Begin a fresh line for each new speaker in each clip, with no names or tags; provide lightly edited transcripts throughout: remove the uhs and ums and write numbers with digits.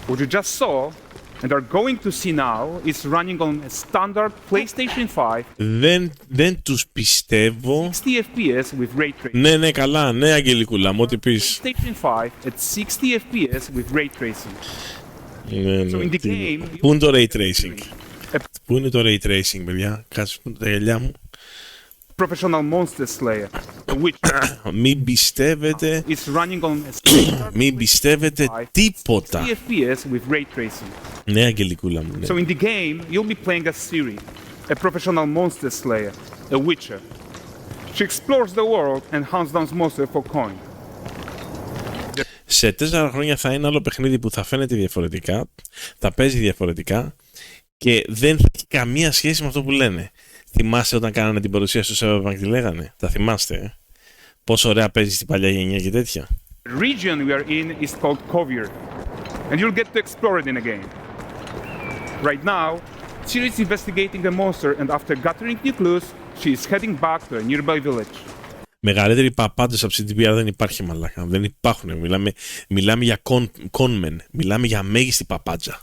What you just saw and are going to see now is running on a standard PlayStation 5.
Δεν τους πιστεύω.
60 FPS with ray tracing.
Ναι, καλά, ναι, Αγγελικούλα, μου ό,τι πεις.
PlayStation 5 at 60 FPS with ray tracing.
Ναι, πού είναι το ray tracing? Πού είναι το ray tracing, παιδιά? Κάτσε τα γυαλιά μου.
Professional monster slayer, which
Μην πιστεύετε. Μην πιστεύετε τίποτα.
FPS with ray tracing.
Ναι, Αγγελικούλα μου. Ναι.
So in the game, you'll be playing as Ciri, a professional monster slayer, a witcher. She explores the world and hunts down monsters for coin.
Σε 4 χρόνια θα είναι άλλο παιχνίδι που θα φαίνεται διαφορετικά, θα παίζει διαφορετικά και δεν θα έχει καμία σχέση με αυτό που λένε. Θυμάστε όταν κάνανε την παρουσίαση στο Cyberpunk τι λέγανε? Τα θυμάστε? Πόσο ωραία παίζει στην παλιά γενιά και τέτοια.
The region we are in is called Covier, and you'll get to explore it in a game. Right now, Ciri is investigating a monster, and after gathering new clues, she is heading back to a nearby village.
Μεγαλύτεροι παπάντες από την TPR δεν υπάρχει, μαλάκα. Δεν υπάρχουν. Μιλάμε για κόνμεν. Μιλάμε για μέγιστη παπάντζα.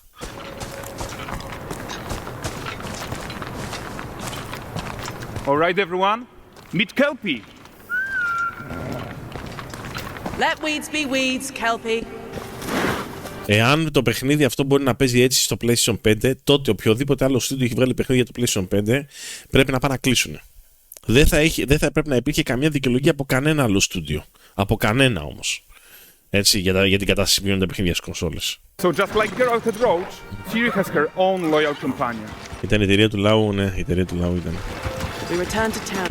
All right, everyone, meet Kelpie.
Let weeds be weeds, Kelpie.
Εάν το παιχνίδι αυτό μπορεί να παίζει έτσι στο PlayStation 5, τότε οποιοδήποτε άλλο στούντιο έχει βγάλει παιχνίδι για το PlayStation 5 πρέπει να πάνε να κλείσουν. Δεν θα πρέπει να υπήρχε καμία δικαιολογία από κανένα άλλο στούντιο. Από κανένα όμως. Έτσι, για την κατάσταση που γίνονται παιχνίδια στις κονσόλες.
So just like Geralt had wrote, Ciri has her own loyal companion.
Ήταν η εταιρεία του λαού, ναι, η εταιρεία του λαού ήταν.
We return to town.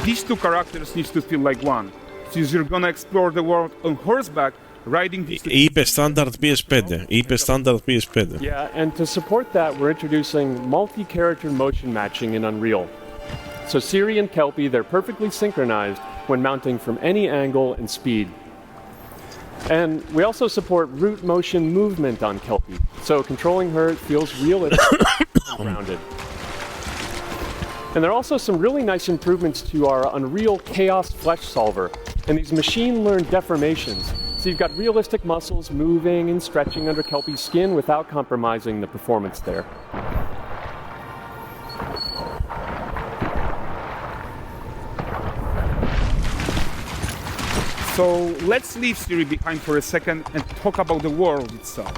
These two characters need to feel like one, since you're gonna explore the world on horseback, riding these...
Είπε standard PS5. Είπε standard PS5.
Yeah, and to support that, we're introducing multi-character motion matching in Unreal. So Ciri and Kelpie, they're perfectly synchronized when mounting from any angle and speed. And we also support root motion movement on Kelpie, so controlling her feels realistic and grounded. And there are also some really nice improvements to our Unreal Chaos Flesh Solver and these machine-learned deformations. So you've got realistic muscles moving and stretching under Kelpie's skin without compromising the performance there.
So let's leave Ciri behind for a second and talk about the world itself.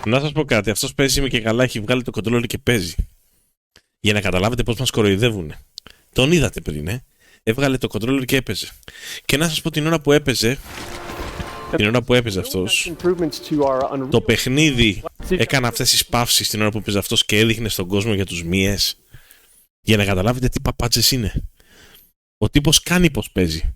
Να σας πω κάτι, αυτός παίζει με και καλά, έχει βγάλει το controller και παίζει. Για να καταλάβετε πώς μας κοροϊδεύουνε. Τον είδατε πριν, έβγαλε το controller και έπαιζε. Και να σας πω την ώρα που έπαιζε, αυτός, το παιχνίδι έκανε αυτές τις παύσεις την ώρα που έπαιζε αυτός και έδειχνε στον κόσμο για τους μύες. Για να καταλάβετε τι παπάτσες είναι. Ο τύπος κάνει πως παίζει.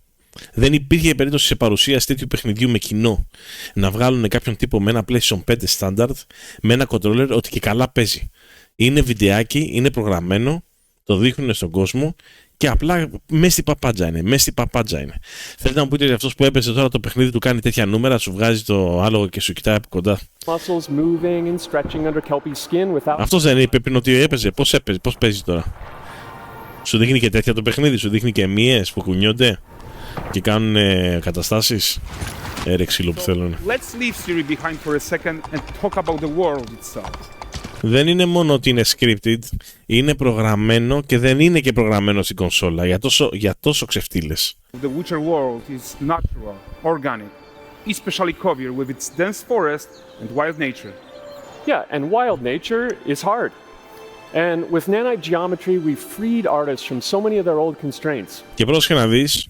Δεν υπήρχε περίπτωση σε παρουσίαση τέτοιου παιχνιδιού με κοινό να βγάλουν κάποιον τύπο με ένα PlayStation 5 standard, με ένα controller, ότι και καλά παίζει. Είναι βιντεάκι, είναι προγραμμένο, το δείχνουν στον κόσμο και απλά μέσα στην παπάντζα είναι. Θέλετε να μου πείτε ότι αυτός που έπαιζε τώρα το παιχνίδι του κάνει τέτοια νούμερα, σου βγάζει το άλογο και σου κοιτάει από κοντά. Αυτός δεν είπε πριν ότι έπαιζε, πώς παίζει τώρα? Σου δείχνει και τέτοια το παιχνίδι, σου δείχνει και μύες που κουνιόνται και κάνουν καταστάσεις. Ρε ξύλο που θέλουν.
Let's leave Ciri behind for a second and talk about the world itself.
Δεν είναι μόνο ότι είναι scripted, είναι προγραμμένο και δεν είναι και προγραμμένο στην κονσόλα για τόσο ξεφτύλες.
The Witcher world is natural, organic, especially Covier with its dense forest and wild nature.
Yeah, and wild nature is hard. And with Nanite geometry, we've freed artists from so many of their old constraints.
Και πρόσεχε να δεις,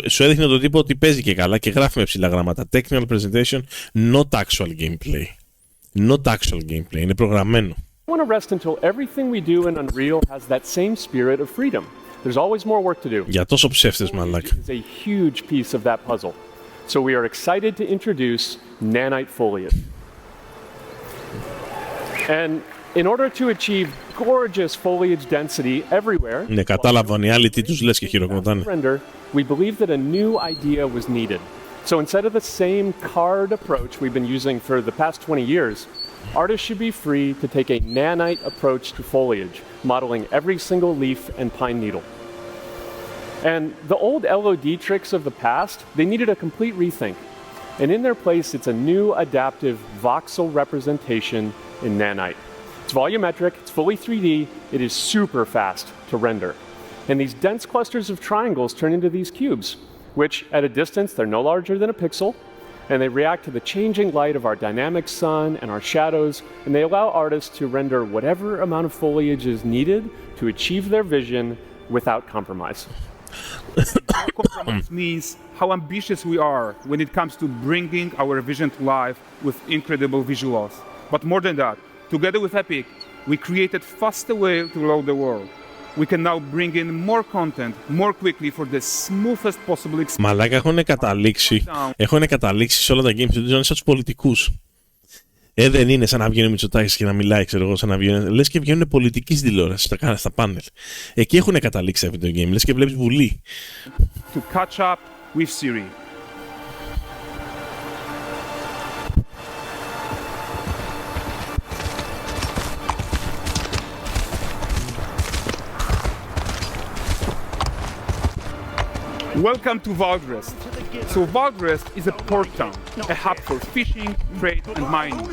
σου έδειχνε τον τύπο ότι παίζει και καλά και γράφει με ψηλά γράμματα. Technical presentation, not actual gameplay. Not actual gameplay, είναι προγραμμένο.
I want to rest until everything we do in Unreal has that same spirit of freedom. There's always more work to do.
Για τόσο ψεύτες, μαλάκα.
It's a huge piece of that puzzle. So we are excited to introduce Nanite foliage. And in order to achieve gorgeous foliage density everywhere,
ναι, κατάλαβαν οι άλλοι τι τους λες και χειροκροτάνε.
We believe that a new idea was needed. So instead of the same card approach we've been using for the past 20 years, artists should be free to take a nanite approach to foliage, modeling every single leaf and pine needle. And the old LOD tricks of the past, they needed a complete rethink. and in their place, it's a new adaptive voxel representation in Nanite. It's volumetric, it's fully 3D, it is super fast to render. And these dense clusters of triangles turn into these cubes, which at a distance, they're no larger than a pixel, and they react to the changing light of our dynamic sun and our shadows, and they allow artists to render whatever amount of foliage is needed to achieve their vision without compromise.
Compromise means how ambitious we are when it comes to bringing our vision to life with incredible visuals. But more than that, together with Epic, we created faster way to load the world. We can now bring in more content more quickly for the smoothest possible experience.
Μαλάκα έχουν καταλήξει σε όλα τα games σαν τους πολιτικούς. Δεν είναι σαν να βγαίνει ο Μητσοτάκης και να μιλάει, ξέρω εγώ, σαν να βγαίνει. Λες και βγαίνουν πολιτικοί στην τηλεόραση, στα πάνελ. Εκεί έχουν καταλήξει αυτό το game, λες και βλέπεις βουλή.
To catch up with Ciri. Welcome to Valdrest. So Valdrest is a port town, a hub for fishing, trade and mining.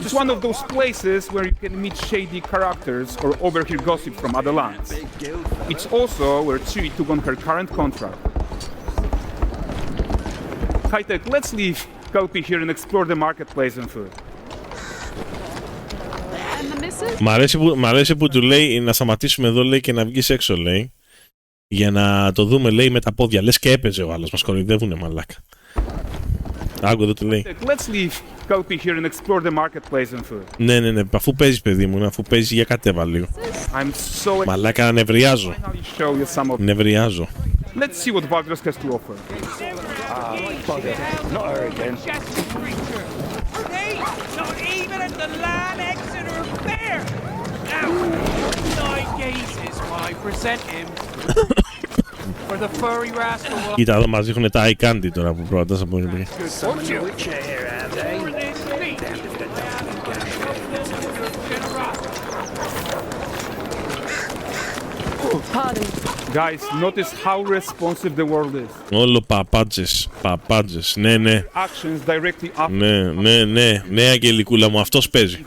It's one of those places where you can meet shady characters or overhear gossip from other lands. It's also where Ciri took on her current contract. High-tech, let's leave Kelpie here and explore the marketplace and food.
Μ' αρέσει που του λέει να σταματήσουμε εδώ, λέει, και να βγεις έξω, λέει. Για να το δούμε, λέει, με τα πόδια. Λες και έπαιζε ο άλλος, μας κοροϊδεύουνε, μαλάκα. Άκου εδώ τι λέει.
Let's leave Kelpie here and explore the marketplace and food.
Ναι, αφού παίζεις, παιδί μου, αφού παίζεις, για κατέβα λίγο. Μαλάκα, νευριάζω. Νευριάζω.
Let's see what Valdrest has to offer.
Not her again.
Not even at the Land Exeter Fair. Now, 9 gazes while I present him. For the furry rascal.
Κοίτα εδώ, μας δείχνουν τα eye candy τώρα που πρότασα από την πριν.
Guys, notice how responsive the world is.
Όλο παπάντζες, ναι.
Actions directly after.
Ναι, Αγγελικούλα μου, αυτός παίζει.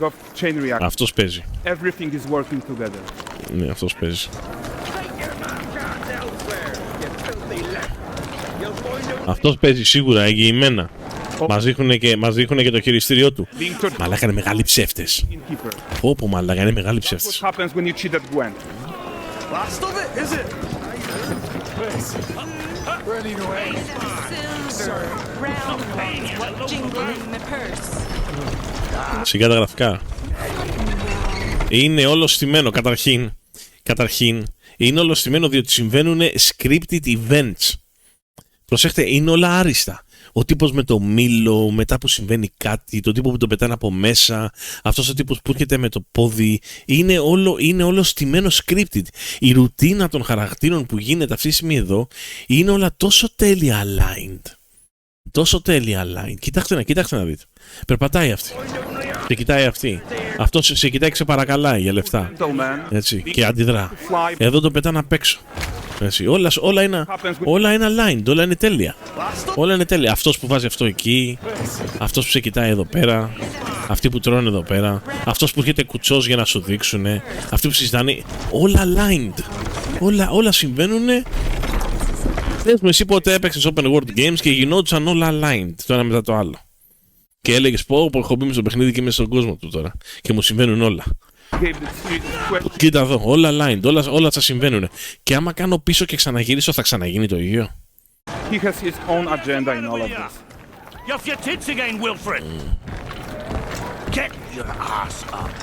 Αυτός παίζει.
Everything is working together.
Ναι, αυτός παίζει. Αυτός παίζει σίγουρα, εγγυημένα. Μας δείχουνε και το χειριστήριό του. Μαλάκα, είναι μεγάλοι ψεύτες. Όπο, μαλάκα, είναι μεγάλοι ψεύτες.
Last of it, is it? Ready to aim.
Σιγά τα γραφικά. Είναι όλο στημένο, καταρχήν. Είναι όλο στημένο διότι συμβαίνουν scripted events. Προσέχτε, είναι όλα άριστα. Ο τύπος με το μήλο, μετά που συμβαίνει κάτι, το τύπο που το πετάνε από μέσα, αυτός ο τύπος που έρχεται με το πόδι, είναι όλο στημένο scripted. Η ρουτίνα των χαρακτήρων που γίνεται αυτή τη στιγμή εδώ, είναι όλα τόσο τέλεια aligned. Κοιτάξτε να δείτε. Περπατάει αυτή. Σε κοιτάει αυτή. Αυτό σε κοιτάει και σε παρακαλάει για λεφτά. Έτσι, και αντιδρά. Εδώ το πετάνε απ' έξω. Έτσι, όλα είναι aligned, όλα είναι τέλεια. Αυτός που βάζει αυτό εκεί, αυτός που σε κοιτάει εδώ πέρα, αυτοί που τρώνε εδώ πέρα, αυτός που έρχεται κουτσός για να σου δείξουνε, αυτοί που συζητάνε, όλα aligned. Όλα συμβαίνουνε. Πες μου εσύ πότε έπαιξες open world games και γινόντουσαν όλα aligned το ένα μετά το άλλο. Και έλεγες πω έχω μπει στο παιχνίδι και είμαι στον κόσμο του τώρα και μου συμβαίνουν όλα. Κοίτα εδώ, όλα aligned, όλα θα συμβαίνουν. Και άμα κάνω πίσω και ξαναγυρίσω, θα ξαναγίνει το ίδιο.
He has his own agenda in all of this.
You're off your tits again, Wilfred. Get your ass up.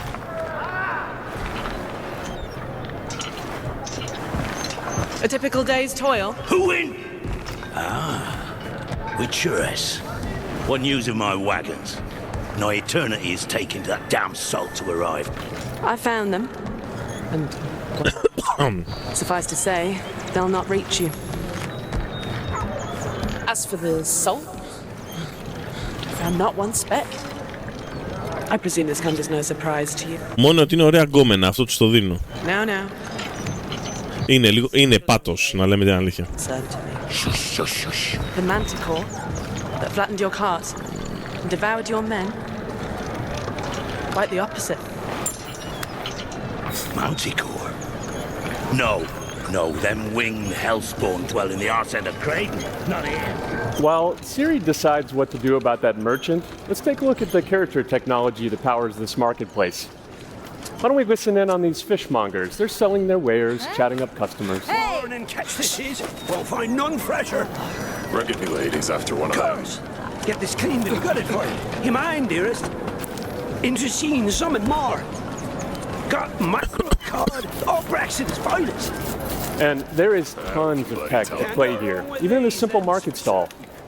A typical day's toil.
Who in? With Churres. What news of my wagons? No eternity is taking that damn salt to arrive.
I found them. And suffice to say, they'll not reach you. As for the salt, I found not one speck. I presume this comes as no surprise to you.
Μόνο ότι είναι ωραία γκόμενα, αυτό τους το δίνω.
Now.
Είναι πάτος, να λέμε την αλήθεια.
The manticore, the that flattened your cars and devoured your men? Quite the opposite.
Manticore? No, them winged hellspawn dwell in the arse end of Creighton, not here.
While Ciri decides what to do about that merchant, let's take a look at the character technology that powers this marketplace. Why don't we listen in on these fishmongers? They're selling their wares, chatting up customers.
Morning, catch this is. Won't find none fresher.
Rugged me ladies after one of them.
Get this cleaned and gutted for you. You mind, dearest? Intercene, something more. Got mackerel cod, all Braxton's finest.
And there is tons of tech to play here, even in this simple market stall.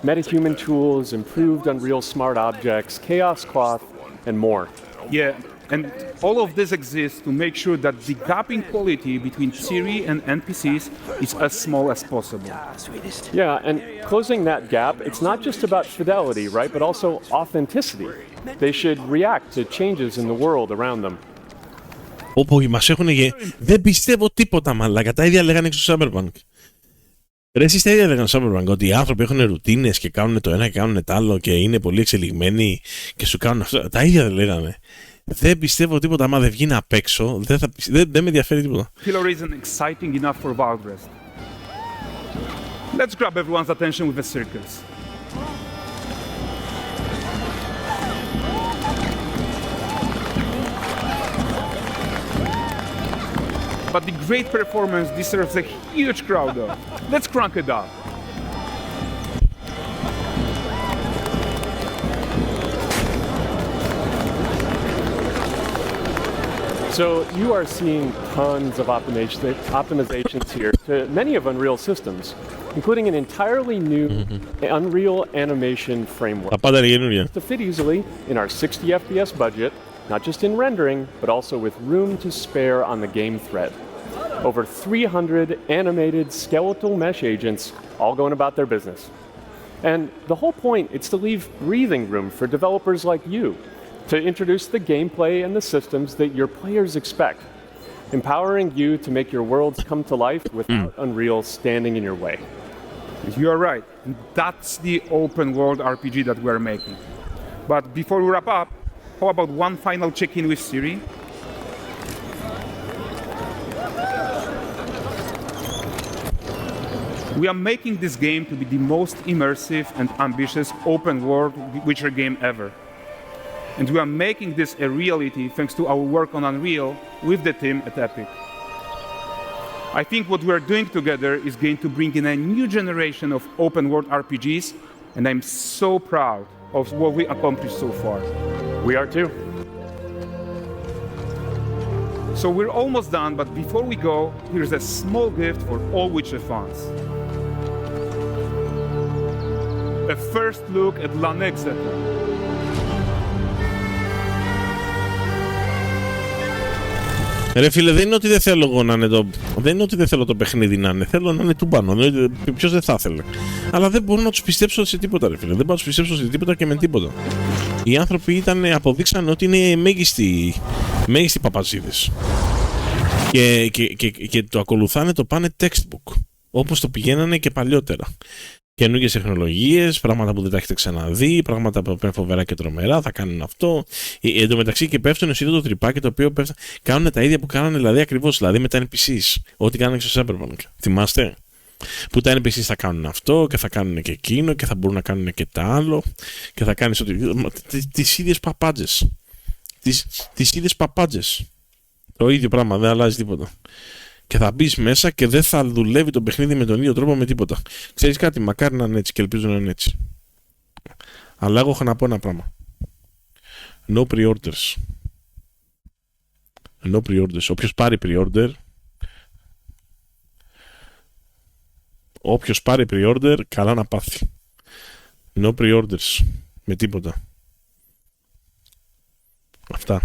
Metahuman tools, improved Unreal smart objects, chaos cloth, and more.
Yeah, and all of this exists to make sure that the gap in quality between Ciri and NPCs is as small as possible.
Yeah, and closing that gap, it's not just about fidelity, right, but also authenticity. They should react to changes in the world around them.
Όπου μας έχουν δεν πιστεύω τίποτα, μαλάκα. Τα ίδια λέγανε στο Cyberpunk. Ρε, εσείς τα ίδια λέγανε στο Cyberpunk, ότι οι άνθρωποι έχουν ρουτίνες και κάνουν το ένα και κάνουν το άλλο και είναι πολύ εξελιγμένοι και σου κάνουν αυτό. Τα ίδια δεν λέγανε. Δεν πιστεύω τίποτα, άμα δεν βγει απ' έξω, δεν με ενδιαφέρει τίποτα.
Killer isn't exciting enough for Valdrest. Let's grab everyone's attention with the circles. But the great performance deserves a huge crowd though. Let's crank it up.
So you are seeing tons of optimizations here to many of Unreal systems, including an entirely new Unreal animation framework to fit easily in our 60 FPS budget, not just in rendering, but also with room to spare on the game thread. Over 300 animated skeletal mesh agents all going about their business. And the whole point is to leave breathing room for developers like you to introduce the gameplay and the systems that your players expect, empowering you to make your worlds come to life without Unreal standing in your way.
You are right. That's the open world RPG that we are making. But before we wrap up, how about one final check-in with Ciri? We are making this game to be the most immersive and ambitious open world Witcher game ever. And we are making this a reality thanks to our work on Unreal with the team at Epic. I think what we are doing together is going to bring in a new generation of open world RPGs, and I'm so proud of what we accomplished so far.
We are too.
So we're almost done, but before we go, here's a small gift for all Witcher fans. A first look at Lanexeter.
Ρε φίλε, δεν είναι ότι δεν θέλω εγώ να είναι το. Δεν είναι ότι δεν θέλω το παιχνίδι να είναι. Θέλω να είναι τούμπανο. Ποιος δεν θα ήθελε. Αλλά δεν μπορώ να τους πιστέψω σε τίποτα, ρε φίλε. Δεν μπορώ να τους πιστέψω σε τίποτα και με τίποτα. Οι άνθρωποι αποδείξαν ότι είναι μέγιστοι παπαζίδες. Και το ακολουθάνε, το πάνε textbook. Όπως το πηγαίνανε και παλιότερα. Καινούργιες τεχνολογίες, πράγματα που δεν τα έχετε ξαναδεί, πράγματα που είναι φοβερά και τρομερά, θα κάνουν αυτό. Εν τω μεταξύ και πέφτουν εσύ το τρυπάκι το οποίο κάνουν τα ίδια που κάνανε δηλαδή ακριβώς, δηλαδή με τα NPCs. Ό,τι κάνανε στο Cyberpunk. Θυμάστε? Που τα NPCs θα κάνουν αυτό και θα κάνουν και εκείνο και θα μπορούν να κάνουν και τα άλλο και θα κάνεις τις ίδιες παπάντζες. Τις ίδιες παπάντζες. Το ίδιο πράγμα, δεν αλλάζει τίποτα. Και θα μπει μέσα και δεν θα δουλεύει το παιχνίδι με τον ίδιο τρόπο με τίποτα. Ξέρεις κάτι, μακάρι να είναι έτσι και ελπίζω να είναι έτσι. Αλλά εγώ έχω να πω ένα πράγμα. No pre-orders. No pre-orders. Όποιος πάρει pre-order, καλά να πάθει. No pre-orders. Με τίποτα. Αυτά.